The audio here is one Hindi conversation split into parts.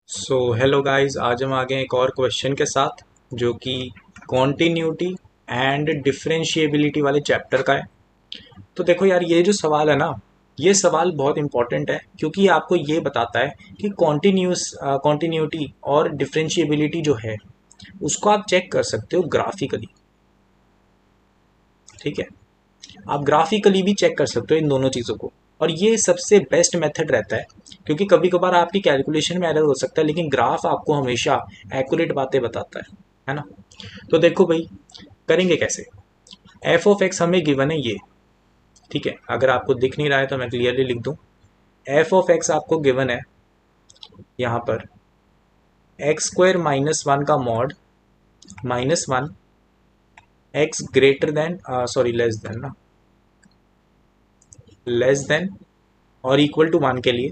हेलो गाइस, आज हम आ गए एक और क्वेश्चन के साथ जो कि कॉन्टिन्यूटी एंड डिफरेंशिएबिलिटी वाले चैप्टर का है। तो देखो यार, ये जो सवाल है ना, ये सवाल बहुत इंपॉर्टेंट है क्योंकि ये आपको ये बताता है कि कॉन्टिन्यूटी और डिफरेंशिएबिलिटी जो है उसको आप चेक कर सकते हो ग्राफिकली। ठीक है, आप ग्राफिकली भी चेक कर सकते हो इन दोनों चीज़ों को। और ये सबसे बेस्ट मेथड रहता है क्योंकि कभी कभार आपकी कैलकुलेशन में एरर हो सकता है, लेकिन ग्राफ आपको हमेशा एक्यूरेट बातें बताता है ना। तो देखो भाई, करेंगे कैसे। एफ ऑफ एक्स हमें गिवन है ये। ठीक है, अगर आपको दिख नहीं रहा है तो मैं क्लियरली लिख दूं। एफ ऑफ एक्स आपको गिवन है यहाँ पर एक्स स्क्वायर माइनस वन का mod minus one x greater than sorry less than ना, लेस देन और इक्वल टू वन के लिए,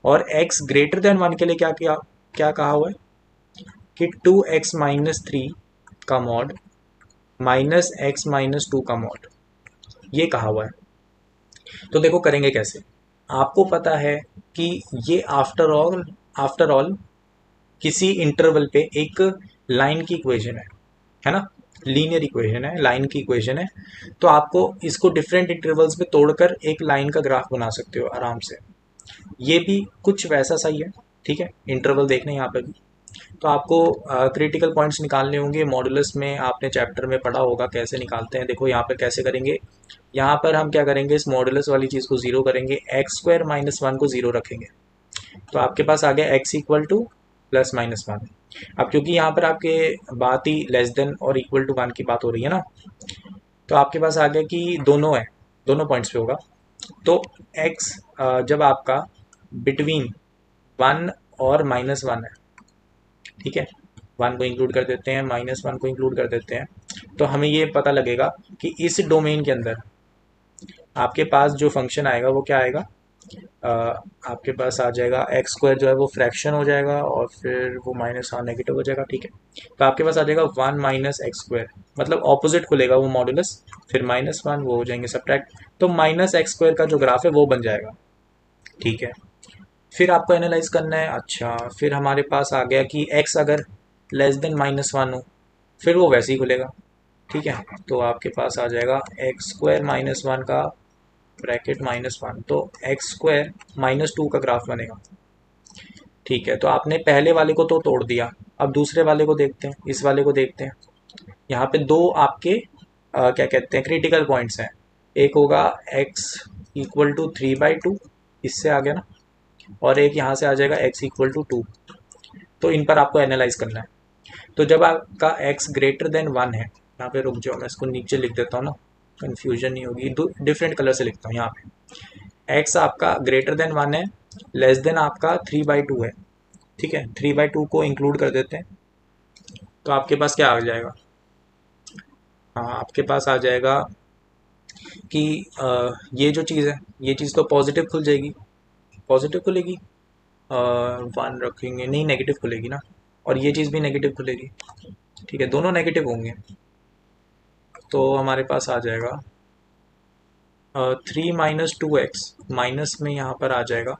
और x ग्रेटर देन वन के लिए क्या क्या क्या कहा हुआ है कि 2x माइनस थ्री का mod minus x minus to का मॉड, ये कहा हुआ है। तो देखो करेंगे कैसे। आपको पता है कि ये आफ्टर ऑल किसी इंटरवल पे एक लाइन की इक्वेशन है ना, लीनियर इक्वेशन है, लाइन की इक्वेशन है। तो आपको इसको डिफरेंट इंटरवल्स में तोड़कर एक लाइन का ग्राफ बना सकते हो आराम से। ये भी कुछ वैसा सही है। ठीक है, इंटरवल देखना यहाँ पे भी। तो आपको क्रिटिकल पॉइंट्स निकालने होंगे। मॉडुलस में आपने चैप्टर में पढ़ा होगा कैसे निकालते हैं। देखो यहाँ पर कैसे करेंगे। यहाँ पर हम क्या करेंगे, इस मॉडुलस वाली चीज़ को जीरो करेंगे, एक्स स्क्वायर माइनस वन को जीरो रखेंगे। तो आपके पास आ गया x equal two plus minus one. अब क्योंकि यहाँ पर आपके बात ही लेस देन और इक्वल टू वन की बात हो रही है ना, तो आपके पास आ गया कि दोनों है, दोनों पॉइंट्स पे होगा। तो एक्स जब आपका बिटवीन वन और माइनस वन है, ठीक है, वन को इंक्लूड कर देते हैं, माइनस वन को इंक्लूड कर देते हैं, तो हमें ये पता लगेगा कि इस डोमेन के अंदर आपके पास जो फंक्शन आएगा वो क्या आएगा। अ, आपके पास आ जाएगा एक्स स्क्वायर जो है वो फ्रैक्शन हो जाएगा और फिर वो माइनस वन नेगेटिव हो जाएगा। ठीक है, तो आपके पास आ जाएगा वन माइनस एक्स स्क्वायर, मतलब ऑपोजिट खुलेगा वो मॉडुलस, फिर माइनस वन, वो हो जाएंगे सब्ट्रैक्ट, तो माइनस एक्स स्क्वायर का जो ग्राफ है वो बन जाएगा। ठीक है, फिर आपको एनालाइज करना है। अच्छा, फिर हमारे पास आ गया कि x अगर लेस देन माइनस वन हो फिर वो वैसे ही खुलेगा। ठीक है, तो आपके पास आ जाएगा एक्स स्क्वायर माइनस वन का ब्रैकेट माइनस वन, तो एक्स स्क्वायर माइनस टू का ग्राफ बनेगा। ठीक है, तो आपने पहले वाले को तो तोड़ दिया, अब दूसरे वाले को देखते हैं, इस वाले को देखते हैं। यहाँ पे दो आपके क्या कहते हैं क्रिटिकल पॉइंट्स हैं। एक होगा x equal to three by two, इससे आ गया ना, और एक यहाँ से आ जाएगा x इक्वल टू टू। तो इन पर आपको एनालाइज करना है। तो जब आपका x ग्रेटर देन वन है, यहाँ पे रुक जाओ, मैं इसको नीचे लिख देता हूँ ना, कन्फ्यूजन नहीं होगी, डिफरेंट कलर से लिखता हूँ। यहाँ पे x आपका ग्रेटर देन वन है, लेस देन आपका थ्री बाई टू है। ठीक है, थ्री बाई टू को इंक्लूड कर देते हैं, तो आपके पास क्या आ जाएगा। हाँ, आपके पास आ जाएगा कि ये जो चीज़ है, ये चीज़ तो पॉजिटिव खुल जाएगी, पॉजिटिव खुलेगी, वन रखेंगे नहीं, नेगेटिव खुलेगी ना, और ये चीज़ भी नेगेटिव खुलेगी। ठीक है, दोनों नेगेटिव होंगे, तो हमारे पास आ जाएगा three minus two x, minus में यहाँ पर आ जाएगा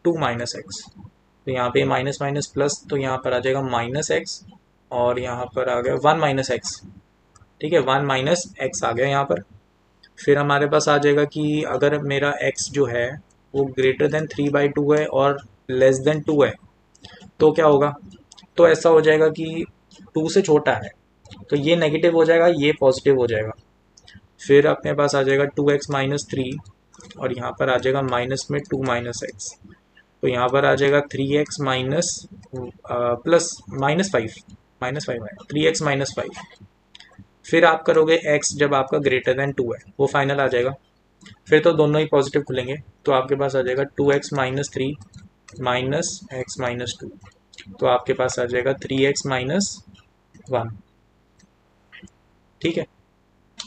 टू माइनस एक्स, तो यहाँ पे माइनस माइनस प्लस, तो यहाँ पर आ जाएगा माइनस एक्स, और यहाँ पर आ गया वन माइनस एक्स। ठीक है, वन माइनस एक्स आ गया यहाँ पर। फिर हमारे पास आ जाएगा कि अगर मेरा एक्स जो है वो greater than three by to है और लेस देन टू है, तो क्या होगा। तो ऐसा हो जाएगा कि टू से छोटा है, तो ये नेगेटिव हो जाएगा, ये पॉजिटिव हो जाएगा। फिर अपने पास आ जाएगा टू एक्स माइनस थ्री, और यहाँ पर आ जाएगा माइनस में टू माइनस एक्स, तो यहाँ पर आ जाएगा three x minus plus minus five आएगा, थ्री एक्स माइनस फाइव। फिर आप करोगे x जब आपका ग्रेटर देन टू है, वो फाइनल आ जाएगा, फिर तो दोनों ही पॉजिटिव खुलेंगे, तो आपके पास आ जाएगा two x minus three minus x minus two, तो आपके पास आ जाएगा थ्री एक्स माइनस वन। ठीक है,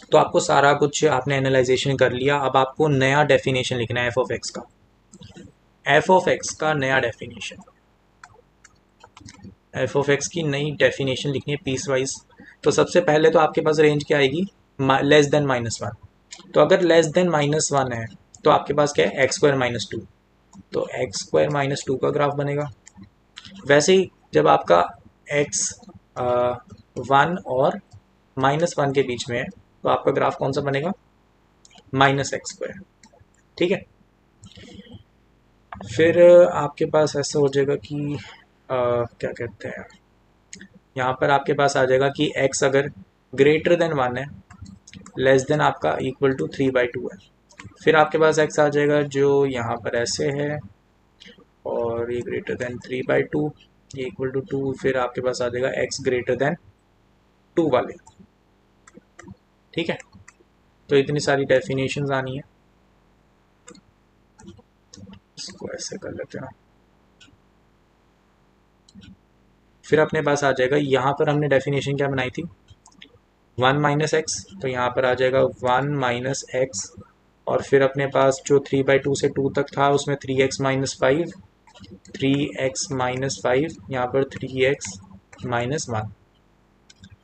तो आपको सारा कुछ आपने एनालाइजेशन कर लिया। अब आपको नया डेफिनेशन लिखना है एफ ऑफ एक्स का। एफ ऑफ एक्स का नया डेफिनेशन, एफ ऑफ एक्स की नई डेफिनेशन लिखनी है पीस वाइज। तो सबसे पहले तो आपके पास रेंज क्या आएगी, लेस देन माइनस वन। तो अगर लेस देन माइनस वन है तो आपके पास क्या है, एक्स स्क्वायर माइनस टू, तो एक्स स्क्वायर माइनस टू का ग्राफ बनेगा। वैसे ही जब आपका x 1 और -1 के बीच में है तो आपका ग्राफ कौन सा बनेगा, -x²। ठीक है। फिर आपके पास ऐसा हो जाएगा कि क्या कहते हैं, यहाँ पर आपके पास आ जाएगा कि x अगर ग्रेटर देन 1 है, लेस देन आपका इक्वल टू 3/2 है। फिर आपके पास x आ जाएगा जो यहाँ पर ऐसे है, और ये ग्रेटर देन 3/2, ये इक्वल टू 2। फिर आपके पास आ जाएगा x ग्रेटर देन 2 वाले। ठीक है। तो इतनी सारी डेफिनेशंस आनी है, इसको ऐसे कर लेते हैं। फिर अपने पास आ जाएगा, यहाँ पर हमने डेफिनेशन क्या बनाई थी, 1 माइनस एक्स, तो यहाँ पर आ जाएगा 1 माइनस एक्स। और फिर अपने पास जो 3/2 से 2 तक था उसमें 3x-5, 3x-5, यहाँ पर 3x-1।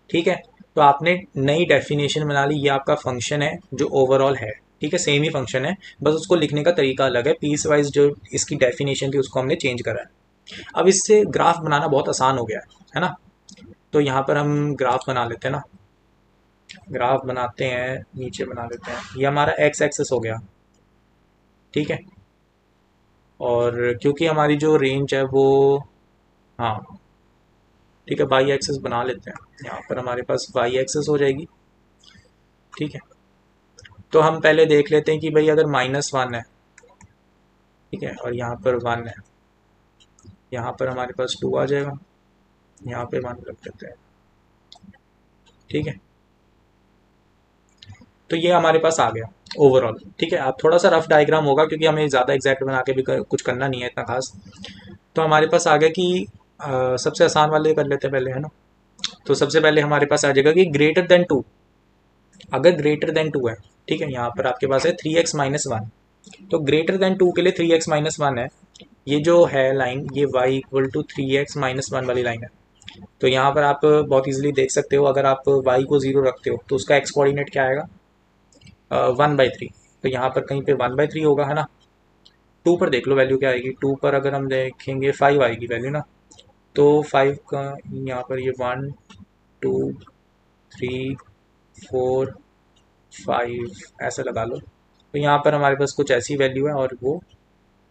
ठीक है। तो आपने नई डेफिनेशन बना ली, ये आपका फंक्शन है जो ओवरऑल है। ठीक है, सेम ही फंक्शन है, बस उसको लिखने का तरीका अलग है। पीस वाइज जो इसकी डेफिनेशन थी उसको हमने चेंज करा है। अब इससे ग्राफ बनाना बहुत आसान हो गया है ना। तो यहाँ पर हम ग्राफ बना लेते हैं ना, ग्राफ बनाते हैं, नीचे बना लेते हैं। ये हमारा एक्स एक्सेस हो गया। ठीक है। और क्योंकि हमारी जो रेंज है वो, हाँ ठीक है, वाई एक्सेस बना लेते हैं। यहाँ पर हमारे पास वाई एक्सेस हो जाएगी। ठीक है। तो हम पहले देख लेते हैं कि भाई अगर -1 है, ठीक है, और यहाँ पर 1 है, यहाँ पर हमारे पास 2 आ जाएगा, यहाँ पे 1 रख देते हैं। ठीक है। तो ये हमारे पास आ गया ओवरऑल। ठीक है। आप थोड़ा सा रफ डायग्राम होगा क्योंकि हमें ज़्यादा एग्जैक्ट बना के भी कुछ करना नहीं है इतना खास। तो हमारे पास आ गया कि सबसे आसान वाले कर लेते हैं पहले, है ना। तो सबसे पहले हमारे पास आ जाएगा कि ग्रेटर देन 2, अगर ग्रेटर देन 2 है, ठीक है, यहाँ पर आपके पास है 3x-1। तो ग्रेटर देन 2 के लिए 3x-1 है, ये जो है लाइन, ये y इक्वल टू 3x-1 वाली लाइन है। तो यहाँ पर आप बहुत इजीली देख सकते हो, अगर आप y को 0 रखते हो तो उसका x कोऑर्डिनेट क्या आएगा, 1/3। तो यहाँ पर कहीं पे 1/3 होगा, है ना। 2 पर देख लो वैल्यू क्या आएगी, 2 पर अगर हम देखेंगे 5 आएगी वैल्यू ना। तो 5 का यहाँ पर ये 1 2 3 4 5 ऐसा लगा लो। तो यहाँ पर हमारे पास कुछ ऐसी वैल्यू है और वो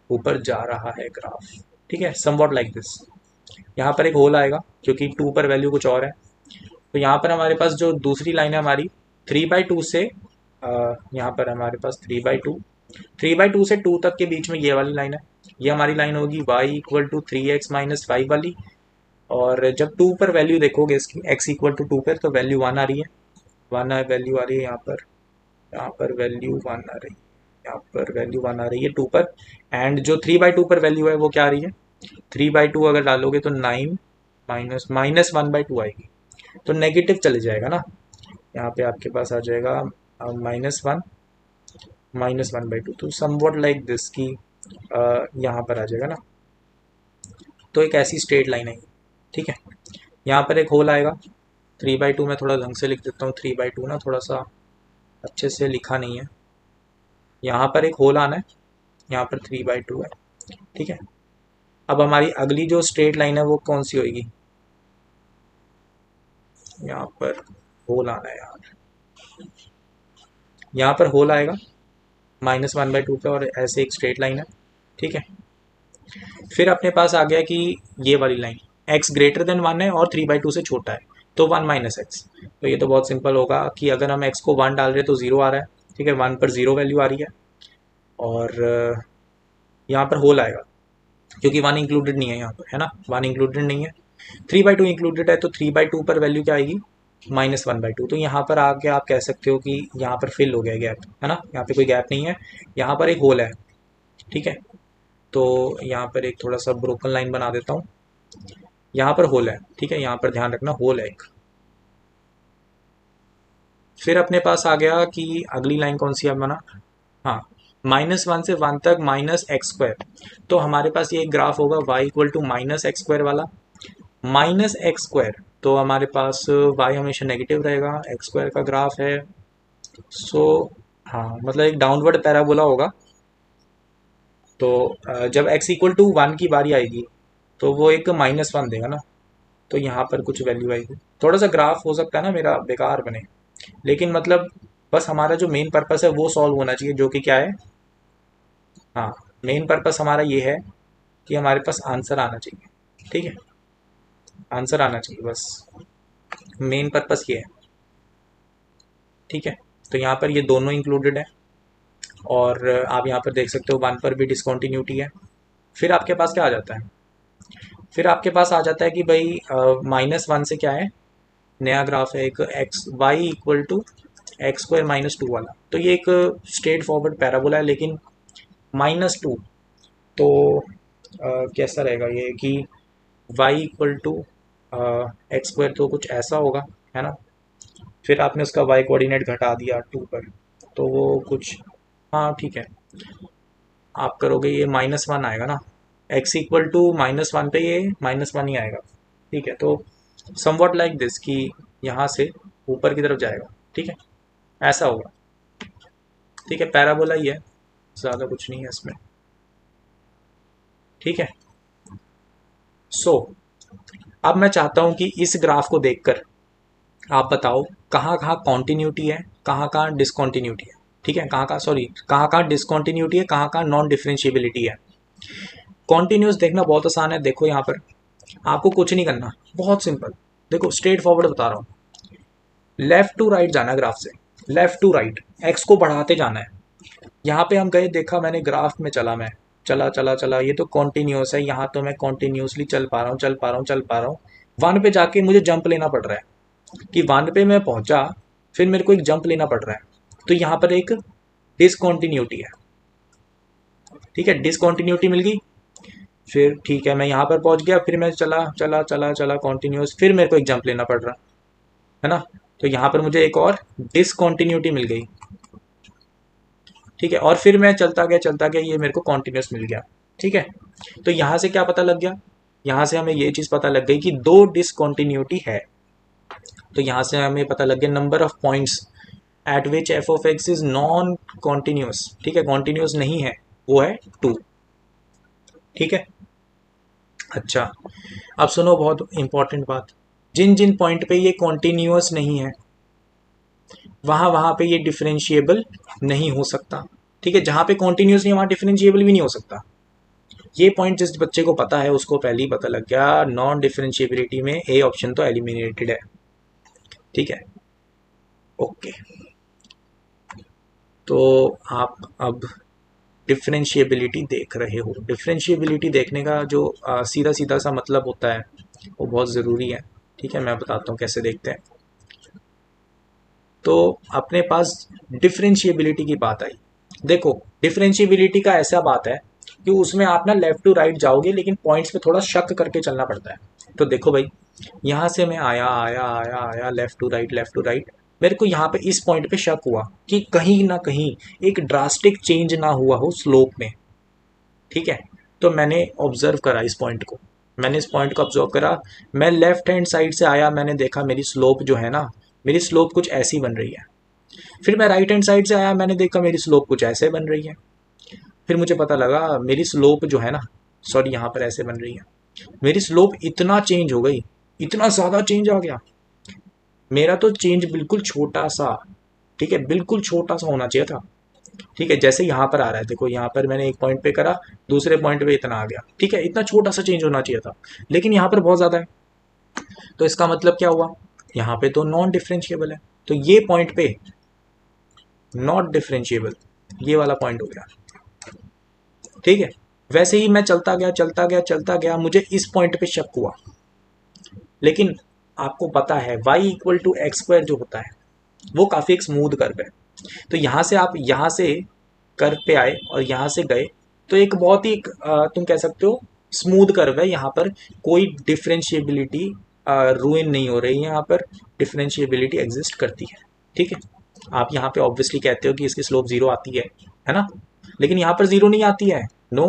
ऊपर जा रहा है ग्राफ। ठीक है, समवॉट लाइक दिस। यहाँ पर एक होल आएगा क्योंकि 2 पर वैल्यू कुछ और है। तो यहाँ पर हमारे पास जो दूसरी लाइन है हमारी 3/2 से, यहाँ पर हमारे पास 3/2 से 2 तक के बीच में ये वाली लाइन है। ये हमारी लाइन होगी y इक्वल टू 3x-5 वाली। और जब 2 पर वैल्यू देखोगे इसकी, x इक्वल टू 2 पर, तो वैल्यू 1 आ रही है, 1 वैल्यू आ रही है यहाँ पर वैल्यू 1 आ रही है, यहाँ पर वैल्यू 1 आ रही है 2 पर। एंड जो 3/2 पर वैल्यू है वो क्या आ रही है, 3/2 अगर डालोगे तो 9 माइनस 1/2 आएगी, तो नेगेटिव चले जाएगा ना। यहाँ पे आपके पास आ जाएगा -1/2। तो समवॉट लाइक दिस की यहाँ पर आ जाएगा ना। तो एक ऐसी स्ट्रेट लाइन है। ठीक है। यहाँ पर एक होल आएगा 3/2 में, थोड़ा ढंग से लिख देता हूँ, 3/2 ना थोड़ा सा अच्छे से लिखा नहीं है। यहाँ पर एक होल आना है, यहाँ पर 3/2 है। ठीक है। अब हमारी अगली जो स्ट्रेट लाइन है वो कौन सी होगी, यहाँ पर होल आना है यार, यहाँ पर होल आएगा -1/2 पे, और ऐसे एक स्ट्रेट लाइन है। ठीक है। फिर अपने पास आ गया कि ये वाली लाइन x ग्रेटर देन 1 है और 3/2 से छोटा है, तो 1 माइनस एक्स। तो ये तो बहुत सिंपल होगा कि अगर हम x को 1 डाल रहे हैं तो 0 आ रहा है। ठीक है, 1 पर 0 वैल्यू आ रही है। और यहाँ पर होल आएगा क्योंकि 1 इंक्लूडेड नहीं है यहाँ पर, है ना, 1 इंक्लूडेड नहीं है। 3/2 इंक्लूडेड है, तो 3/2 पर वैल्यू क्या आएगी, -1/2। तो यहाँ पर आके आप कह सकते हो कि यहाँ पर फिल हो गया गैप, है ना, यहाँ पे कोई गैप नहीं है, यहाँ पर एक होल है। ठीक है। तो यहाँ पर एक थोड़ा सा ब्रोकन लाइन बना देता हूँ, यहाँ पर होल है। ठीक है, यहाँ पर ध्यान रखना होल है एक। फिर अपने पास आ गया कि अगली लाइन कौन सी है बना, हाँ, -1 से 1 तक -x²। तो हमारे पास ये एक ग्राफ होगा y इक्वल टू -x² वाला, -x²। तो हमारे पास y हमेशा नेगेटिव रहेगा, x² का ग्राफ है। सो हाँ, मतलब एक डाउनवर्ड पैराबोला होगा। तो जब x इक्वल टू 1 की बारी आएगी, तो वो एक -1 देगा ना, तो यहाँ पर कुछ वैल्यू आएगी। थोड़ा सा ग्राफ हो सकता है ना मेरा बेकार बने, लेकिन मतलब बस हमारा जो मेन पर्पस है वो सॉल्व होना चाहिए, जो कि क्या है, हाँ, मेन पर्पस हमारा ये है कि हमारे पास आंसर आना चाहिए। ठीक है, आंसर आना चाहिए, बस मेन पर्पस ये है। ठीक है, तो यहाँ पर ये दोनों इंक्लूडेड है, और आप यहाँ पर देख सकते हो 1 पर भी डिसकॉन्टीन्यूटी है। फिर आपके पास क्या आ जाता है, फिर आपके पास आ जाता है कि भाई -1 से क्या है, नया ग्राफ है एक x Y equal to x² -2 वाला। तो ये एक स्ट्रेट फॉरवर्ड पैराबोला है, लेकिन -2, तो कैसा रहेगा ये कि y इक्वल टू x² तो कुछ ऐसा होगा, है ना। फिर आपने उसका y कोऑर्डिनेट घटा दिया 2 पर, तो वो कुछ, हाँ ठीक है, आप करोगे ये -1 आएगा ना, x इक्वल टू -1 पे ये -1 ही आएगा। ठीक है, तो समवॉट लाइक दिस कि यहाँ से ऊपर की तरफ जाएगा। ठीक है, ऐसा होगा। ठीक है, पैराबोला ही है, ज़्यादा कुछ नहीं है इसमें। ठीक है, सो अब मैं चाहता हूँ कि इस ग्राफ को देखकर आप बताओ कहाँ कहाँ कॉन्टिन्यूटी है, कहाँ कहाँ डिसकॉन्टिन्यूटी है। ठीक है, कहाँ कहाँ डिसकॉन्टिन्यूटी है, कहाँ कहाँ नॉन डिफरेंशिएबिलिटी है। कॉन्टिन्यूस देखना बहुत आसान है। देखो यहाँ पर आपको कुछ नहीं करना, बहुत सिंपल। देखो स्ट्रेट फॉरवर्ड बता रहा हूँ, लेफ्ट टू राइट जाना है ग्राफ से, लेफ्ट टू राइट एक्स को बढ़ाते जाना है। यहाँ पे हम गए, देखा मैंने ग्राफ में, चला मैं, चला चला चला, ये तो कॉन्टिन्यूस है, यहाँ तो मैं कॉन्टिन्यूसली चल पा रहा हूँ, चल पा रहा हूँ, चल पा रहा हूँ। 1 पे जाके मुझे जंप लेना पड़ रहा है कि 1 पे मैं पहुंचा, फिर मेरे को एक जंप लेना पड़ रहा है, तो यहाँ पर एक डिसकॉन्टिन्यूटी है। ठीक है, डिसकॉन्टिन्यूटी मिल गई। फिर ठीक है, मैं यहाँ पर पहुंच गया, फिर मैं चला चला चला चला कॉन्टिन्यूस, फिर मेरे को एक जंप लेना पड़ रहा है ना, तो यहाँ पर मुझे एक और डिसकॉन्टिन्यूटी मिल गई। ठीक है, और फिर मैं चलता गया, ये मेरे को कॉन्टिन्यूस मिल गया। ठीक है, तो यहाँ से क्या पता लग गया, यहाँ से हमें ये चीज़ पता लग गई कि 2 डिसकॉन्टिन्यूटी है। तो यहाँ से हमें पता लग गया number of points at which F of x is non continuous. ठीक है, कॉन्टिन्यूस नहीं है, वो है 2। ठीक है, अच्छा, अब सुनो बहुत इंपॉर्टेंट बात, जिन जिन पॉइंट पे ये कॉन्टिन्यूस नहीं है, वहां वहां पे ये डिफरेंशिएबल नहीं हो सकता। ठीक है, जहां पे कॉन्टिन्यूस नहीं वहां डिफरेंशिएबल भी नहीं हो सकता। ये पॉइंट जिस बच्चे को पता है उसको पहले ही पता लग गया, नॉन डिफरेंशिएबिलिटी में ए ऑप्शन तो एलिमिनेटेड है। ठीक है, ओके, तो आप अब डिफरेंशिएबिलिटी देख रहे हो। डिफरेंशिएबिलिटी देखने का जो सीधा सीधा सा मतलब होता है वो बहुत ज़रूरी है। ठीक है, मैं बताता हूँ कैसे देखते हैं। तो अपने पास डिफरेंशिएबिलिटी की बात आई। देखो डिफरेंशिएबिलिटी का ऐसा बात है कि उसमें आप ना लेफ्ट टू राइट जाओगे, लेकिन पॉइंट्स पे थोड़ा शक करके चलना पड़ता है। तो देखो भाई, यहाँ से मैं आया आया आया आया, left to right, left to right, मेरे को यहाँ पे इस पॉइंट पे शक हुआ कि कहीं ना कहीं एक ड्रास्टिक चेंज ना हुआ हो स्लोप में। ठीक है, तो मैंने ऑब्जर्व करा इस पॉइंट को, मैंने इस पॉइंट को ऑब्जर्व करा। मैं लेफ्ट हैंड साइड से आया, मैंने देखा मेरी स्लोप जो है ना, मेरी स्लोप कुछ ऐसी बन रही है। फिर मैं राइट हैंड साइड से आया, मैंने देखा मेरी स्लोप कुछ ऐसे बन रही है। फिर मुझे पता लगा मेरी स्लोप जो है ना, सॉरी यहाँ पर ऐसे बन रही है। मेरी स्लोप इतना चेंज हो गई, इतना ज़्यादा चेंज आ गया। मेरा तो चेंज बिल्कुल छोटा सा, ठीक है, बिल्कुल छोटा सा होना चाहिए था। ठीक है, जैसे यहाँ पर आ रहा है, देखो यहाँ पर मैंने एक पॉइंट पे करा, दूसरे पॉइंट पे इतना आ गया। ठीक है, इतना छोटा सा चेंज होना चाहिए था, लेकिन यहाँ पर बहुत ज़्यादा है। तो इसका मतलब क्या हुआ, यहाँ पे तो नॉन डिफरेंशिएबल है, तो ये पॉइंट पे नॉट डिफरेंशिएबल, ये वाला पॉइंट हो गया। ठीक है, वैसे ही मैं चलता गया चलता गया चलता गया, मुझे इस पॉइंट पे शक हुआ। लेकिन आपको पता है y इक्वल टू x² जो होता है वो काफ़ी एक स्मूथ कर्व है। तो यहाँ से आप यहाँ से कर्व पे आए और यहाँ से गए, तो एक बहुत ही तुम कह सकते हो स्मूथ कर्व है। यहाँ पर कोई डिफरेंशिएबिलिटी रूइन नहीं हो रही है, यहाँ पर डिफरेंशिएबिलिटी एग्जिस्ट करती है। ठीक है, आप यहाँ पे ऑब्वियसली कहते हो कि इसकी स्लोप 0 आती है ना, लेकिन यहाँ पर 0 नहीं आती है, नो,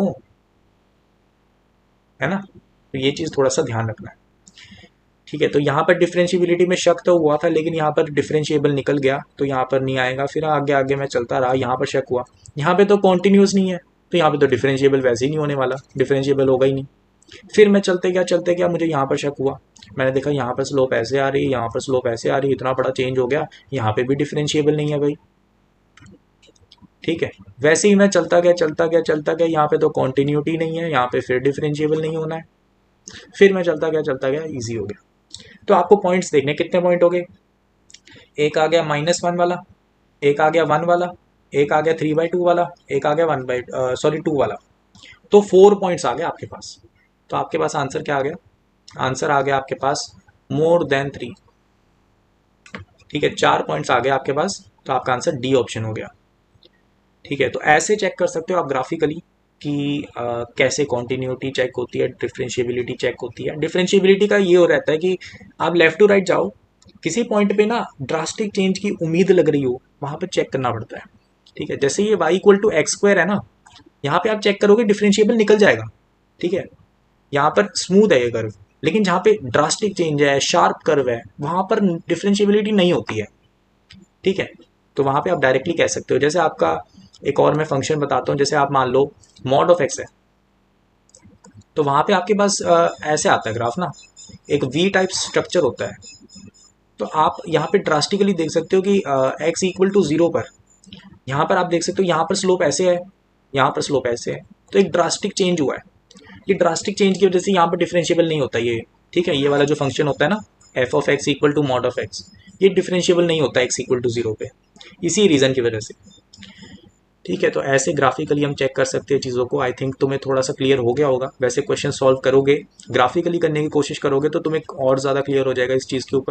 है ना। तो ये चीज़ थोड़ा सा ध्यान रखना है। ठीक है, तो यहाँ पर डिफरेंशिएबिलिटी में शक तो हुआ था, लेकिन यहाँ पर डिफरेंशिएबल निकल गया, तो यहाँ पर नहीं आएगा। फिर आगे आगे मैं चलता रहा, यहाँ पर शक हुआ, यहाँ पे तो कॉन्टिन्यूस नहीं है, तो यहाँ पे तो डिफरेंशिएबल वैसे ही नहीं होने वाला, डिफरेंशिएबल होगा ही नहीं। फिर मैं चलते गया मुझे यहाँ पर शक हुआ, मैंने देखा यहाँ पर स्लोप ऐसे आ रही है, यहाँ पर स्लोप ऐसे आ रही है, इतना बड़ा चेंज हो गया, यहाँ पे भी डिफरेंशिएबल नहीं है भाई। ठीक है, वैसे ही मैं चलता गया, यहाँ पे तो कॉन्टिन्यूटी नहीं है, यहाँ पे फिर डिफरेंशिएबल नहीं होना है। फिर मैं चलता गया, ईजी हो गया। तो आपको पॉइंट्स देखने, कितने पॉइंट हो गए, एक आ गया -1 वाला, एक आ गया 1 वाला, एक आ गया 3/2 वाला, एक आ गया 2 वाला। तो 4 पॉइंट्स आ गए आपके पास। तो आपके पास आंसर क्या आ गया, आंसर आ गया आपके पास मोर देन 3। ठीक है, 4 पॉइंट्स आ गए आपके पास, तो आपका आंसर डी ऑप्शन हो गया। ठीक है, तो ऐसे चेक कर सकते हो आप ग्राफिकली कि कैसे कॉन्टिन्यूटी चेक होती है, डिफरेंशिएबिलिटी चेक होती है। डिफरेंशिएबिलिटी का ये हो रहता है कि आप लेफ्ट टू राइट जाओ, किसी पॉइंट पे ना ड्रास्टिक चेंज की उम्मीद लग रही हो, वहां पे चेक करना पड़ता है। ठीक है, जैसे ये y=x² है ना, यहाँ पे आप चेक करोगे डिफरेंशिएबल निकल जाएगा। ठीक है, यहाँ पर स्मूथ है ये कर्व, लेकिन जहाँ पे ड्रास्टिक चेंज है, शार्प कर्व है, वहां पर डिफरेंशिएबिलिटी नहीं होती है। ठीक है, तो वहां पे आप डायरेक्टली कह सकते हो। जैसे आपका एक और मैं फंक्शन बताता हूँ, जैसे आप मान लो मॉड ऑफ एक्स है, तो वहां पे आपके पास ऐसे आता है ग्राफ ना, एक वी टाइप स्ट्रक्चर होता है। तो आप यहाँ पे ड्रास्टिकली देख सकते हो कि x=0 पर, यहाँ पर आप देख सकते हो यहाँ पर स्लोप ऐसे है, यहाँ पर स्लोप ऐसे है, तो एक ड्रास्टिक चेंज हुआ है। ये ड्रास्टिक चेंज की वजह से यहाँ पर डिफरेंशिएबल नहीं होता ये। ठीक है, ये वाला जो फंक्शन होता है ना f(x)mod(x), ये डिफरेंशिएबल नहीं होता x=0 पे, इसी रीज़न की वजह से। ठीक है, तो ऐसे ग्राफिकली हम चेक कर सकते हैं चीज़ों को। आई थिंक तुम्हें थोड़ा सा क्लियर हो गया होगा। वैसे क्वेश्चन सॉल्व करोगे, ग्राफिकली करने की कोशिश करोगे तो तुम्हें और ज़्यादा क्लियर हो जाएगा इस चीज़ के ऊपर।